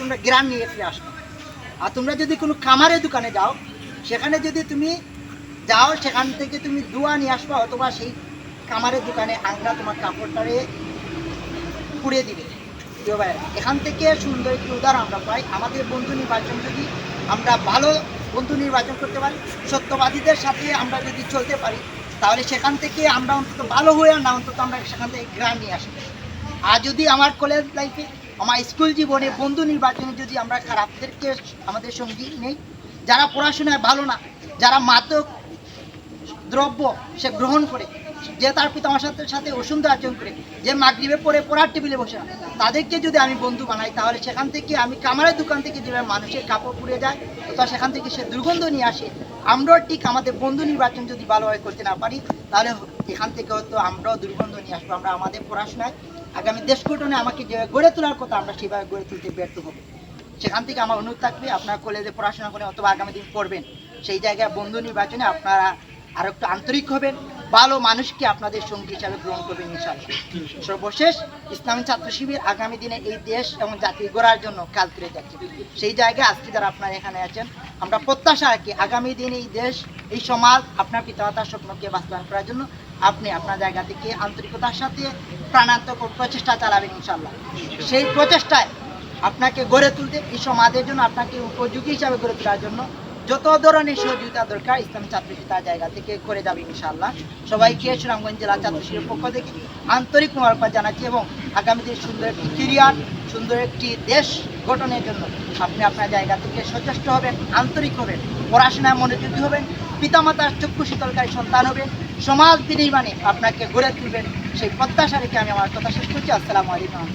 তোমরা গ্রাম নিয়ে ফিরে আসবে। আর তোমরা যদি কোনো খামারের দোকানে যাও, সেখানে যদি তুমি যাও, সেখান থেকে তুমি দুয়া নিয়ে আসবা, অথবা সেই খামারের দোকানে আংরা তোমার কাপড়টারে পুড়িয়ে দিবে। প্রিয় ভাইয়েরা, এখান থেকে সুন্দর একটি উদাহরণ আমরা পাই। আমাদের বন্ধু নির্বাচন যদি আমরা ভালো বন্ধু নির্বাচন করতে পারি, সত্যবাদীদের সাথে আমরা যদি চলতে পারি, তাহলে সেখান থেকে আমরা অন্তত ভালো হয়ে না, অন্তত আমরা সেখান থেকে গ্রাম নিয়ে আসবো। আর যদি আমার কলেজ লাইফে, আমার স্কুল জীবনে বন্ধু নির্বাচনে যদি আমরা খারাপদেরকে আমাদের সঙ্গী নেই, যারা পড়াশোনায় ভালো না, যারা মাদক দ্রব্য সে গ্রহণ করে, যে তার পিতা আমার সাথে অসুন্দর আচরণ করে, যে মাগরিবে পরে পড়ার টেবিলে বসে না, তাদেরকে যদি আমি বন্ধু বানাই, তাহলে সেখান থেকে আমি কামারের দোকান থেকে যেভাবে মানুষের কাপড় পুড়ে যায়, অথবা সেখান থেকে সে দুর্গন্ধ নিয়ে আসে, আমরাও ঠিক আমাদের বন্ধু নির্বাচন যদি ভালোভাবে করতে না পারি, তাহলে এখান থেকে হয়তো আমরাও দুর্গন্ধ নিয়ে আসবো। আমরা আমাদের পড়াশোনায় আগামী দেশ গঠনে আমাকে যে গড়ে তোলার কথা, আমরা সেভাবে গড়ে তুলতে ব্যর্থ হবো। সেখান থেকে আমার অনুরোধ থাকবে, আপনারা কলেজে পড়াশোনা করেন অথবা আগামী দিন পড়বেন, সেই জায়গায় বন্ধু নির্বাচনে আপনারা আর একটু আন্তরিক হবেন, ভালো মানুষকে আপনাদের সঙ্গী হিসাবে গ্রহণ করবেন ইনশাআল্লাহ। সর্বশেষ, ইসলামী ছাত্র শিবির আগামী দিনে এই দেশ এবং জাতি গড়ার জন্য কাজ করে যাচ্ছে। সেই জায়গায় আজকে যারা আপনারা এখানে আছেন, আমরা প্রত্যাশা রাখি আগামী দিনে এই দেশ, এই সমাজ আপনার পিতামাতার স্বপ্নকে বাস্তবায়ন করার জন্য আপনি আপনার জায়গা থেকে আন্তরিকতার সাথে প্রাণান্তক প্রচেষ্টা চালাবেন ইনশাআল্লাহ। সেই প্রচেষ্টায় আপনাকে গড়ে তুলতে, এই সমাজের জন্য আপনাকে উপযোগী হিসাবে গড়ে তোলার জন্য যত ধরনের সহযোগিতা দরকার ইসলামী ছাত্রশিবির তার জায়গা থেকে করে যাবে ইনশাআল্লাহ। সবাইকে সুনামগঞ্জ জেলা ছাত্রশিবিরের পক্ষ থেকে আন্তরিক মোবারকবাদ জানাচ্ছি, এবং আগামী দিনে সুন্দর একটি ক্যারিয়ার, সুন্দর একটি দেশ গঠনের জন্য আপনি আপনার জায়গা থেকে সচেষ্ট হবেন, আন্তরিক হবেন, পড়াশোনায় মনোযোগী হবেন, পিতামাতার চক্ষু শীতলকারী সন্তান হবেন, সমাজ বিনির্মাণে আপনাকে গড়ে তুলবেন। সেই প্রত্যাশা রেখে আমি আমার কথা শেষ করছি। আসসালামু আলাইকুম।